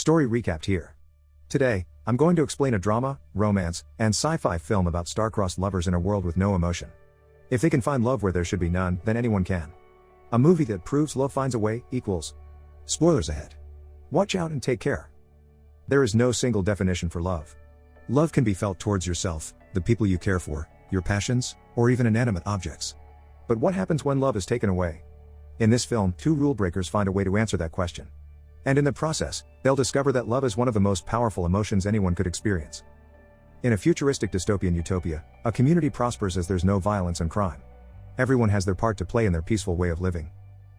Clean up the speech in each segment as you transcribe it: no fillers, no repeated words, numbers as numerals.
Story recapped here. Today, I'm going to explain a drama, romance, and sci-fi film about star-crossed lovers in a world with no emotion. If they can find love where there should be none, then anyone can. A movie that proves love finds a way, equals. Spoilers ahead. Watch out and take care. There is no single definition for love. Love can be felt towards yourself, the people you care for, your passions, or even inanimate objects. But what happens when love is taken away? In this film, two rule breakers find a way to answer that question. And in the process, they'll discover that love is one of the most powerful emotions anyone could experience. In a futuristic dystopian utopia, a community prospers as there's no violence and crime. Everyone has their part to play in their peaceful way of living.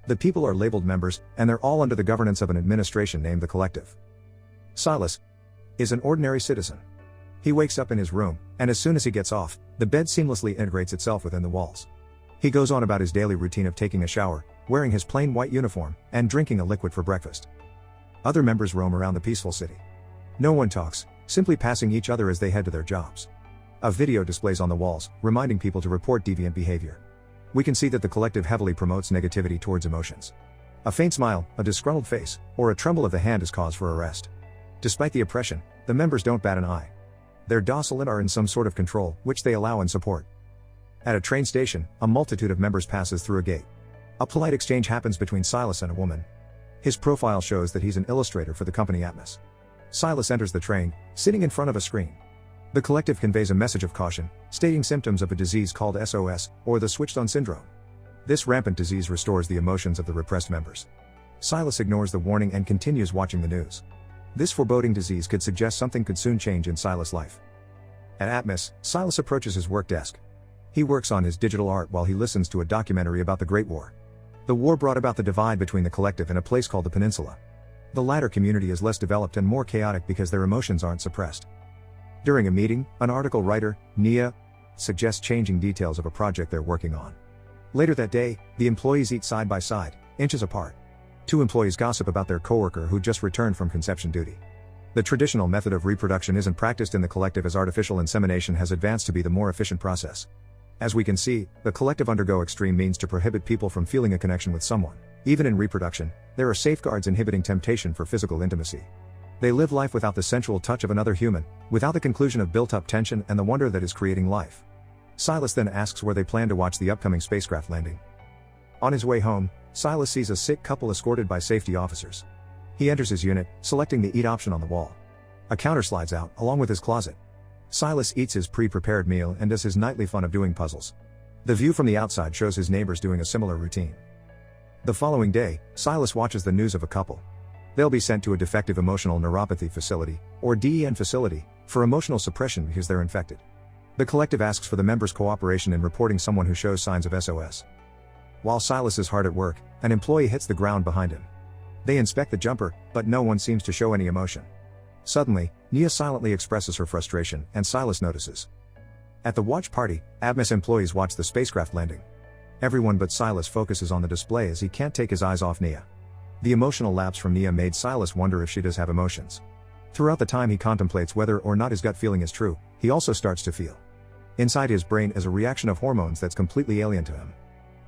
The people are labeled members, and they're all under the governance of an administration named the Collective. Silas is an ordinary citizen. He wakes up in his room, and as soon as he gets off, the bed seamlessly integrates itself within the walls. He goes on about his daily routine of taking a shower, wearing his plain white uniform, and drinking a liquid for breakfast. Other members roam around the peaceful city. No one talks, simply passing each other as they head to their jobs. A video displays on the walls, reminding people to report deviant behavior. We can see that the Collective heavily promotes negativity towards emotions. A faint smile, a disgruntled face, or a tremble of the hand is cause for arrest. Despite the oppression, the members don't bat an eye. They're docile and are in some sort of control, which they allow and support. At a train station, a multitude of members passes through a gate. A polite exchange happens between Silas and a woman. His profile shows that he's an illustrator for the company Atmos. Silas enters the train, sitting in front of a screen. The Collective conveys a message of caution, stating symptoms of a disease called SOS, or the switched-on syndrome. This rampant disease restores the emotions of the repressed members. Silas ignores the warning and continues watching the news. This foreboding disease could suggest something could soon change in Silas' life. At Atmos, Silas approaches his work desk. He works on his digital art while he listens to a documentary about the Great War. The war brought about the divide between the Collective and a place called the Peninsula. The latter community is less developed and more chaotic because their emotions aren't suppressed. During a meeting, an article writer, Nia, suggests changing details of a project they're working on. Later that day, the employees eat side by side, inches apart. Two employees gossip about their coworker who just returned from conception duty. The traditional method of reproduction isn't practiced in the Collective as artificial insemination has advanced to be the more efficient process. As we can see, the Collective undergo extreme means to prohibit people from feeling a connection with someone. Even in reproduction, there are safeguards inhibiting temptation for physical intimacy. They live life without the sensual touch of another human, without the conclusion of built-up tension and the wonder that is creating life. Silas then asks where they plan to watch the upcoming spacecraft landing. On his way home, Silas sees a sick couple escorted by safety officers. He enters his unit, selecting the eat option on the wall. A counter slides out, along with his closet. Silas eats his pre-prepared meal and does his nightly fun of doing puzzles. The view from the outside shows his neighbors doing a similar routine. The following day, Silas watches the news of a couple. They'll be sent to a defective emotional neuropathy facility, or DEN facility, for emotional suppression because they're infected. The Collective asks for the members' cooperation in reporting someone who shows signs of SOS. While Silas is hard at work, an employee hits the ground behind him. They inspect the jumper, but no one seems to show any emotion. Suddenly, Nia silently expresses her frustration, and Silas notices. At the watch party, Atmos employees watch the spacecraft landing. Everyone but Silas focuses on the display as he can't take his eyes off Nia. The emotional lapse from Nia made Silas wonder if she does have emotions. Throughout the time he contemplates whether or not his gut feeling is true, he also starts to feel. Inside his brain is a reaction of hormones that's completely alien to him.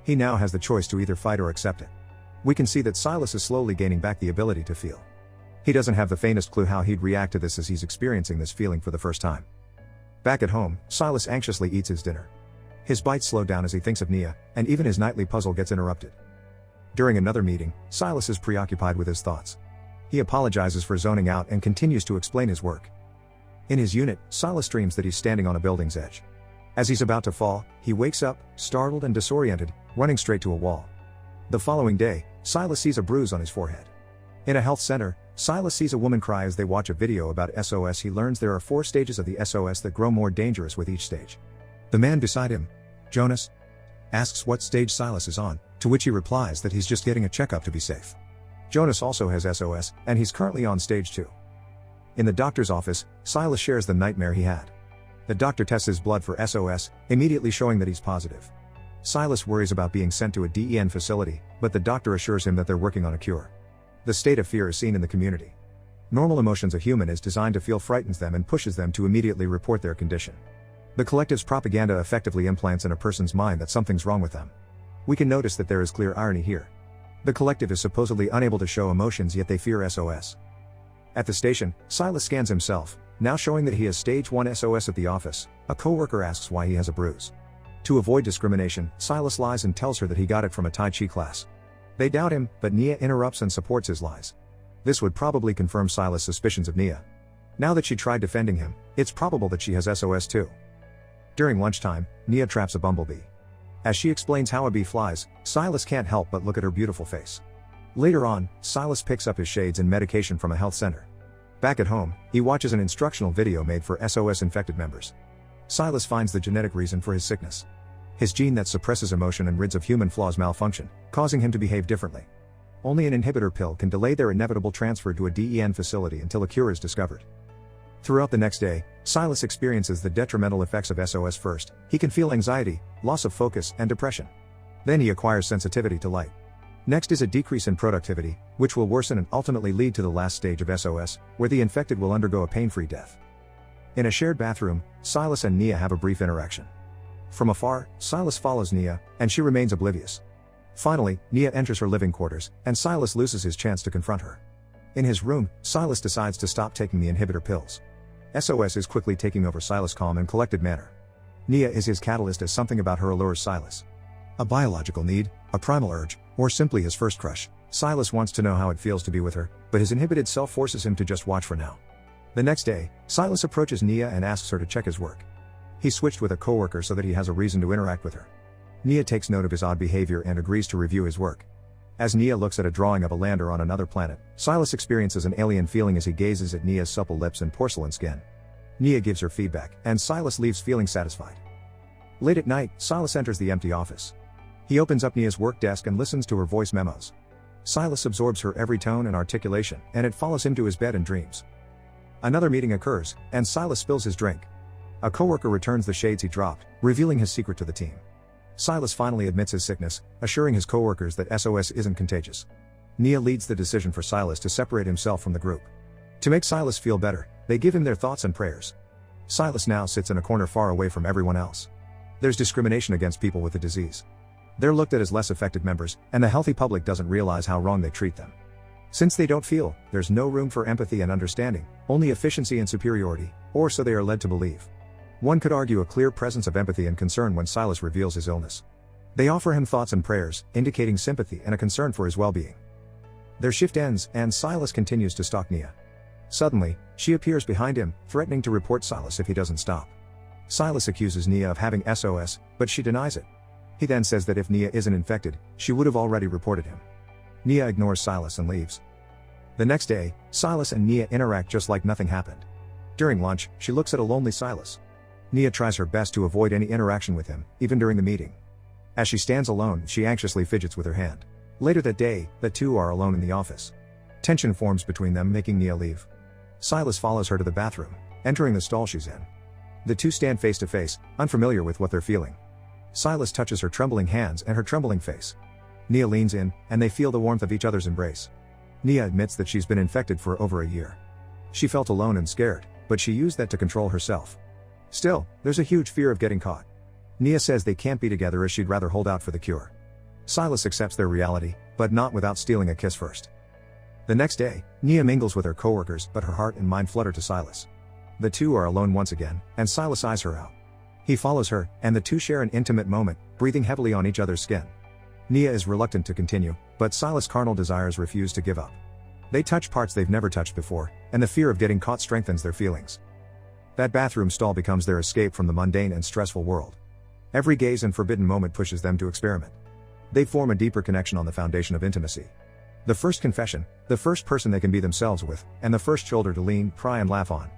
He now has the choice to either fight or accept it. We can see that Silas is slowly gaining back the ability to feel. He doesn't have the faintest clue how he'd react to this as he's experiencing this feeling for the first time. Back at home, Silas anxiously eats his dinner. His bites slow down as he thinks of Nia, and even his nightly puzzle gets interrupted. During another meeting, Silas is preoccupied with his thoughts. He apologizes for zoning out and continues to explain his work. In his unit, Silas dreams that he's standing on a building's edge. As he's about to fall, he wakes up, startled and disoriented, running straight to a wall. The following day, Silas sees a bruise on his forehead. In a health center, Silas sees a woman cry as they watch a video about SOS. He learns there are 4 stages of the SOS that grow more dangerous with each stage. The man beside him, Jonas, asks what stage Silas is on, to which he replies that he's just getting a checkup to be safe. Jonas also has SOS, and he's currently on stage 2. In the doctor's office, Silas shares the nightmare he had. The doctor tests his blood for SOS, immediately showing that he's positive. Silas worries about being sent to a DEN facility, but the doctor assures him that they're working on a cure. The state of fear is seen in the community. Normal emotions a human is designed to feel frightens them and pushes them to immediately report their condition. The Collective's propaganda effectively implants in a person's mind that something's wrong with them. We can notice that there is clear irony here. The Collective is supposedly unable to show emotions, yet they fear SOS. At the station, Silas scans himself, now showing that he has stage 1 SOS at the office. A coworker asks why he has a bruise. To avoid discrimination, Silas lies and tells her that he got it from a Tai Chi class. They doubt him, but Nia interrupts and supports his lies. This would probably confirm Silas' suspicions of Nia. Now that she tried defending him, it's probable that she has SOS too. During lunchtime, Nia traps a bumblebee. As she explains how a bee flies, Silas can't help but look at her beautiful face. Later on, Silas picks up his shades and medication from a health center. Back at home, he watches an instructional video made for SOS infected members. Silas finds the genetic reason for his sickness. His gene that suppresses emotion and rids of human flaws malfunction, causing him to behave differently. Only an inhibitor pill can delay their inevitable transfer to a DEN facility until a cure is discovered. Throughout the next day, Silas experiences the detrimental effects of SOS first. He can feel anxiety, loss of focus, and depression. Then he acquires sensitivity to light. Next is a decrease in productivity, which will worsen and ultimately lead to the last stage of SOS, where the infected will undergo a pain-free death. In a shared bathroom, Silas and Nia have a brief interaction. From afar, Silas follows Nia, and she remains oblivious. Finally, Nia enters her living quarters, and Silas loses his chance to confront her. In his room, Silas decides to stop taking the inhibitor pills. SOS is quickly taking over Silas' calm and collected manner. Nia is his catalyst as something about her allures Silas. A biological need, a primal urge, or simply his first crush. Silas wants to know how it feels to be with her, but his inhibited self forces him to just watch for now. The next day, Silas approaches Nia and asks her to check his work. He switched with a coworker so that he has a reason to interact with her. Nia takes note of his odd behavior and agrees to review his work. As Nia looks at a drawing of a lander on another planet, Silas experiences an alien feeling as he gazes at Nia's supple lips and porcelain skin. Nia gives her feedback, and Silas leaves feeling satisfied. Late at night, Silas enters the empty office. He opens up Nia's work desk and listens to her voice memos. Silas absorbs her every tone and articulation, and it follows him to his bed and dreams. Another meeting occurs, and Silas spills his drink. A coworker returns the shades he dropped, revealing his secret to the team. Silas finally admits his sickness, assuring his coworkers that SOS isn't contagious. Nia leads the decision for Silas to separate himself from the group. To make Silas feel better, they give him their thoughts and prayers. Silas now sits in a corner far away from everyone else. There's discrimination against people with the disease. They're looked at as less affected members, and the healthy public doesn't realize how wrong they treat them. Since they don't feel, there's no room for empathy and understanding, only efficiency and superiority, or so they are led to believe. One could argue a clear presence of empathy and concern when Silas reveals his illness. They offer him thoughts and prayers, indicating sympathy and a concern for his well-being. Their shift ends, and Silas continues to stalk Nia. Suddenly, she appears behind him, threatening to report Silas if he doesn't stop. Silas accuses Nia of having SOS, but she denies it. He then says that if Nia isn't infected, she would have already reported him. Nia ignores Silas and leaves. The next day, Silas and Nia interact just like nothing happened. During lunch, she looks at a lonely Silas. Nia tries her best to avoid any interaction with him, even during the meeting. As she stands alone, she anxiously fidgets with her hand. Later that day, the two are alone in the office. Tension forms between them, making Nia leave. Silas follows her to the bathroom, entering the stall she's in. The two stand face to face, unfamiliar with what they're feeling. Silas touches her trembling hands and her trembling face. Nia leans in, and they feel the warmth of each other's embrace. Nia admits that she's been infected for over a year. She felt alone and scared, but she used that to control herself. Still, there's a huge fear of getting caught. Nia says they can't be together as she'd rather hold out for the cure. Silas accepts their reality, but not without stealing a kiss first. The next day, Nia mingles with her coworkers, but her heart and mind flutter to Silas. The two are alone once again, and Silas eyes her out. He follows her, and the two share an intimate moment, breathing heavily on each other's skin. Nia is reluctant to continue, but Silas' carnal desires refuse to give up. They touch parts they've never touched before, and the fear of getting caught strengthens their feelings. That bathroom stall becomes their escape from the mundane and stressful world. Every gaze and forbidden moment pushes them to experiment. They form a deeper connection on the foundation of intimacy. The first confession, the first person they can be themselves with, and the first shoulder to lean, cry and laugh on.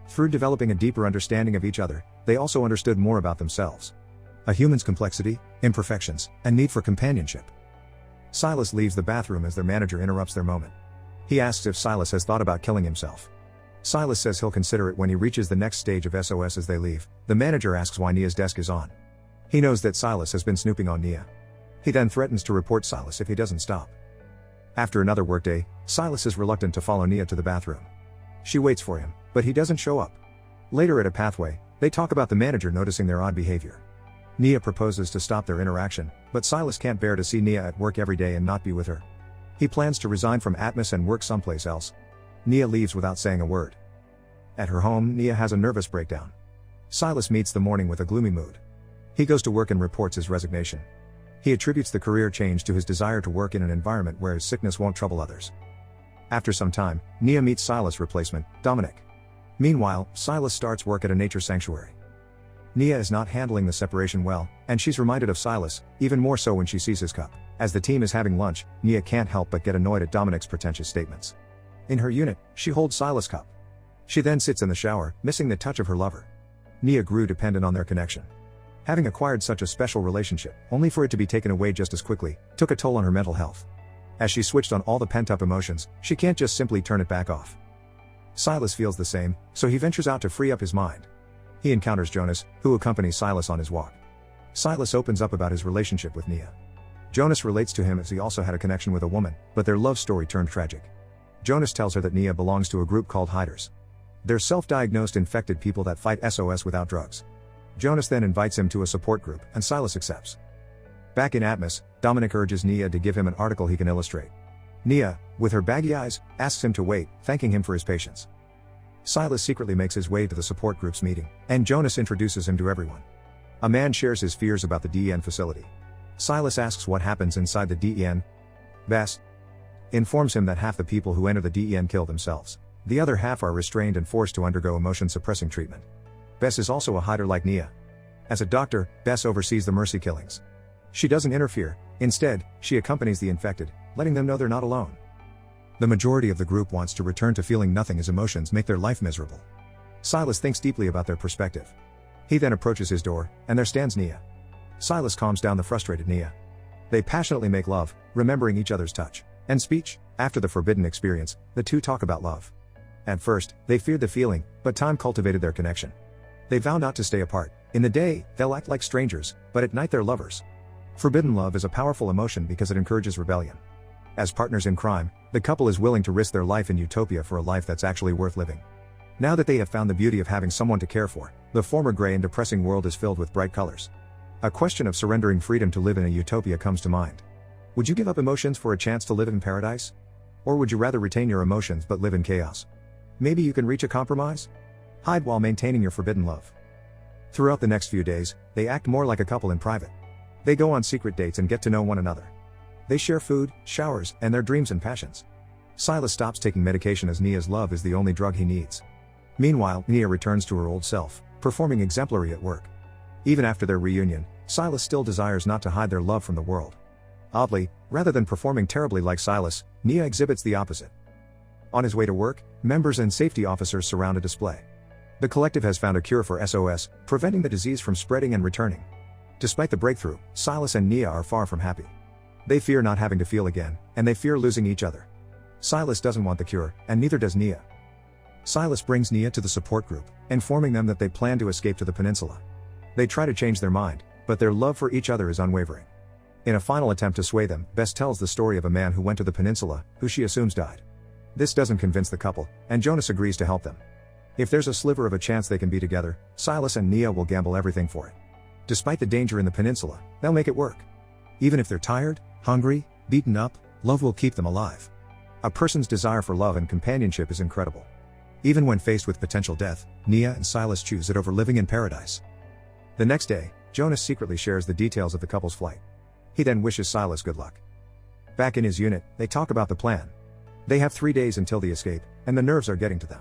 Through developing a deeper understanding of each other, they also understood more about themselves. A human's complexity, imperfections, and need for companionship. Silas leaves the bathroom as their manager interrupts their moment. He asks if Silas has thought about killing himself. Silas says he'll consider it when he reaches the next stage of SOS. As they leave, the manager asks why Nia's desk is on. He knows that Silas has been snooping on Nia. He then threatens to report Silas if he doesn't stop. After another workday, Silas is reluctant to follow Nia to the bathroom. She waits for him, but he doesn't show up. Later at a pathway, they talk about the manager noticing their odd behavior. Nia proposes to stop their interaction, but Silas can't bear to see Nia at work every day and not be with her. He plans to resign from Atmos and work someplace else. Nia leaves without saying a word. At her home, Nia has a nervous breakdown. Silas meets the morning with a gloomy mood. He goes to work and reports his resignation. He attributes the career change to his desire to work in an environment where his sickness won't trouble others. After some time, Nia meets Silas' replacement, Dominic. Meanwhile, Silas starts work at a nature sanctuary. Nia is not handling the separation well, and she's reminded of Silas, even more so when she sees his cup. As the team is having lunch, Nia can't help but get annoyed at Dominic's pretentious statements. In her unit, she holds Silas' cup. She then sits in the shower, missing the touch of her lover. Nia grew dependent on their connection. Having acquired such a special relationship, only for it to be taken away just as quickly, took a toll on her mental health. As she switched on all the pent-up emotions, she can't just simply turn it back off. Silas feels the same, so he ventures out to free up his mind. He encounters Jonas, who accompanies Silas on his walk. Silas opens up about his relationship with Nia. Jonas relates to him as he also had a connection with a woman, but their love story turned tragic. Jonas tells her that Nia belongs to a group called Hiders. They're self-diagnosed infected people that fight SOS without drugs. Jonas then invites him to a support group, and Silas accepts. Back in Atmos, Dominic urges Nia to give him an article he can illustrate. Nia, with her baggy eyes, asks him to wait, thanking him for his patience. Silas secretly makes his way to the support group's meeting, and Jonas introduces him to everyone. A man shares his fears about the DEN facility. Silas asks what happens inside the DEN. Bess informs him that half the people who enter the DEN kill themselves. The other half are restrained and forced to undergo emotion-suppressing treatment. Bess is also a hider like Nia. As a doctor, Bess oversees the mercy killings. She doesn't interfere, instead, she accompanies the infected, letting them know they're not alone. The majority of the group wants to return to feeling nothing as emotions make their life miserable. Silas thinks deeply about their perspective. He then approaches his door, and there stands Nia. Silas calms down the frustrated Nia. They passionately make love, remembering each other's touch and speech. After the forbidden experience, the two talk about love. At first, they feared the feeling, but time cultivated their connection. They vow not to stay apart. In the day, they'll act like strangers, but at night they're lovers. Forbidden love is a powerful emotion because it encourages rebellion. As partners in crime, the couple is willing to risk their life in utopia for a life that's actually worth living. Now that they have found the beauty of having someone to care for, the former gray and depressing world is filled with bright colors. A question of surrendering freedom to live in a utopia comes to mind. Would you give up emotions for a chance to live in paradise? Or would you rather retain your emotions but live in chaos? Maybe you can reach a compromise? Hide while maintaining your forbidden love. Throughout the next few days, they act more like a couple in private. They go on secret dates and get to know one another. They share food, showers, and their dreams and passions. Silas stops taking medication as Nia's love is the only drug he needs. Meanwhile, Nia returns to her old self, performing exemplary at work. Even after their reunion, Silas still desires not to hide their love from the world. Oddly, rather than performing terribly like Silas, Nia exhibits the opposite. On his way to work, members and safety officers surround a display. The collective has found a cure for SOS, preventing the disease from spreading and returning. Despite the breakthrough, Silas and Nia are far from happy. They fear not having to feel again, and they fear losing each other. Silas doesn't want the cure, and neither does Nia. Silas brings Nia to the support group, informing them that they plan to escape to the peninsula. They try to change their mind, but their love for each other is unwavering. In a final attempt to sway them, Bess tells the story of a man who went to the peninsula, who she assumes died. This doesn't convince the couple, and Jonas agrees to help them. If there's a sliver of a chance they can be together, Silas and Nia will gamble everything for it. Despite the danger in the peninsula, they'll make it work. Even if they're tired, hungry, beaten up, love will keep them alive. A person's desire for love and companionship is incredible. Even when faced with potential death, Nia and Silas choose it over living in paradise. The next day, Jonas secretly shares the details of the couple's flight. He then wishes Silas good luck. Back in his unit, they talk about the plan. They have 3 days until the escape, and the nerves are getting to them.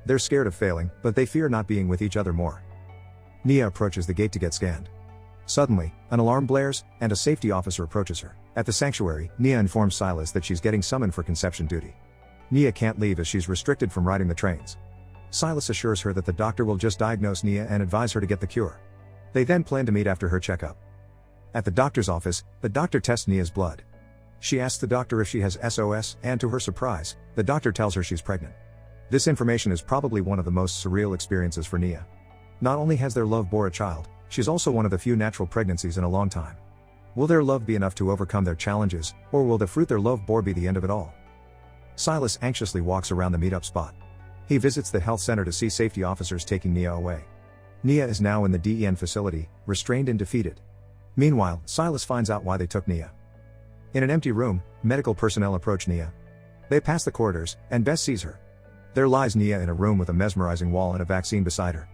They're scared of failing, but they fear not being with each other more. Nia approaches the gate to get scanned. Suddenly, an alarm blares, and a safety officer approaches her. At the sanctuary, Nia informs Silas that she's getting summoned for conception duty. Nia can't leave as she's restricted from riding the trains. Silas assures her that the doctor will just diagnose Nia and advise her to get the cure. They then plan to meet after her checkup. At the doctor's office, the doctor tests Nia's blood. She asks the doctor if she has SOS, and to her surprise, the doctor tells her she's pregnant. This information is probably one of the most surreal experiences for Nia. Not only has their love bore a child, she's also one of the few natural pregnancies in a long time. Will their love be enough to overcome their challenges, or will the fruit their love bore be the end of it all? Silas anxiously walks around the meetup spot. He visits the health center to see safety officers taking Nia away. Nia is now in the DEN facility, restrained and defeated. Meanwhile, Silas finds out why they took Nia. In an empty room, medical personnel approach Nia. They pass the corridors, and Bess sees her. There lies Nia in a room with a mesmerizing wall and a vaccine beside her.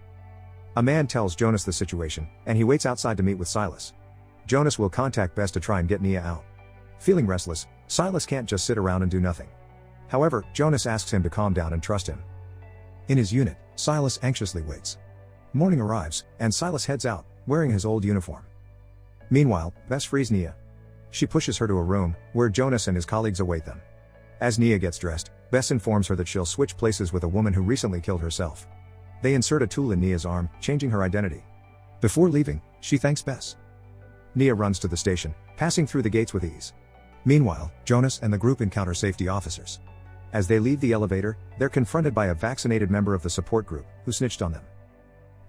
A man tells Jonas the situation, and he waits outside to meet with Silas. Jonas will contact Bess to try and get Nia out. Feeling restless, Silas can't just sit around and do nothing. However, Jonas asks him to calm down and trust him. In his unit, Silas anxiously waits. Morning arrives, and Silas heads out, wearing his old uniform. Meanwhile, Bess frees Nia. She pushes her to a room, where Jonas and his colleagues await them. As Nia gets dressed, Bess informs her that she'll switch places with a woman who recently killed herself. They insert a tool in Nia's arm, changing her identity. Before leaving, she thanks Bess. Nia runs to the station, passing through the gates with ease. Meanwhile, Jonas and the group encounter safety officers. As they leave the elevator, they're confronted by a vaccinated member of the support group, who snitched on them.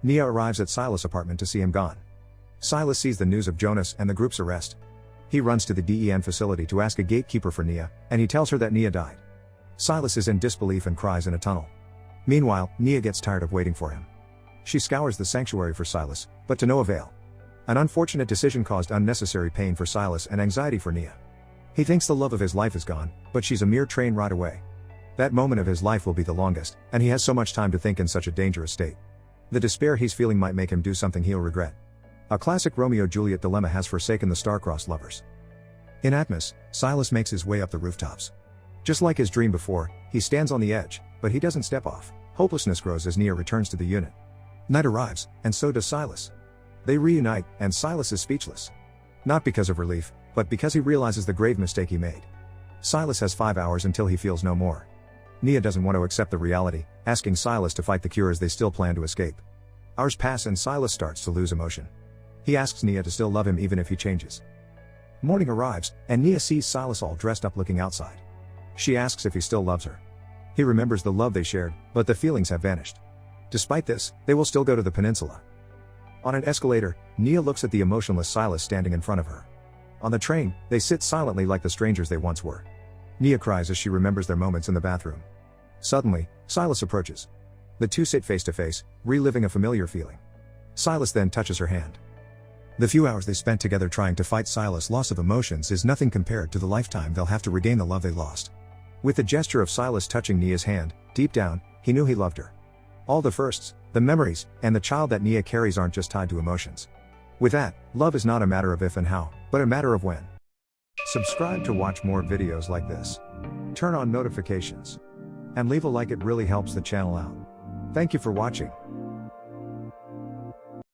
Nia arrives at Silas' apartment to see him gone. Silas sees the news of Jonas and the group's arrest. He runs to the DEN facility to ask a gatekeeper for Nia, and he tells her that Nia died. Silas is in disbelief and cries in a tunnel. Meanwhile, Nia gets tired of waiting for him. She scours the sanctuary for Silas, but to no avail. An unfortunate decision caused unnecessary pain for Silas and anxiety for Nia. He thinks the love of his life is gone, but she's a mere train ride away. That moment of his life will be the longest, and he has so much time to think in such a dangerous state. The despair he's feeling might make him do something he'll regret. A classic Romeo-Juliet dilemma has forsaken the star-crossed lovers. In Atmos, Silas makes his way up the rooftops. Just like his dream before, he stands on the edge, but he doesn't step off. Hopelessness grows as Nia returns to the unit. Night arrives, and so does Silas. They reunite, and Silas is speechless. Not because of relief, but because he realizes the grave mistake he made. Silas has 5 hours until he feels no more. Nia doesn't want to accept the reality, asking Silas to fight the cure as they still plan to escape. Hours pass and Silas starts to lose emotion. He asks Nia to still love him even if he changes. Morning arrives, and Nia sees Silas all dressed up looking outside. She asks if he still loves her. He remembers the love they shared, but the feelings have vanished. Despite this, they will still go to the peninsula. On an escalator, Nia looks at the emotionless Silas standing in front of her. On the train, they sit silently like the strangers they once were. Nia cries as she remembers their moments in the bathroom. Suddenly, Silas approaches. The two sit face to face, reliving a familiar feeling. Silas then touches her hand. The few hours they spent together trying to fight Silas' loss of emotions is nothing compared to the lifetime they'll have to regain the love they lost. With the gesture of Silas touching Nia's hand, deep down, he knew he loved her. All the firsts, the memories, and the child that Nia carries aren't just tied to emotions. With that, love is not a matter of if and how, but a matter of when. Subscribe to watch more videos like this. Turn on notifications. And leave a like, it really helps the channel out. Thank you for watching.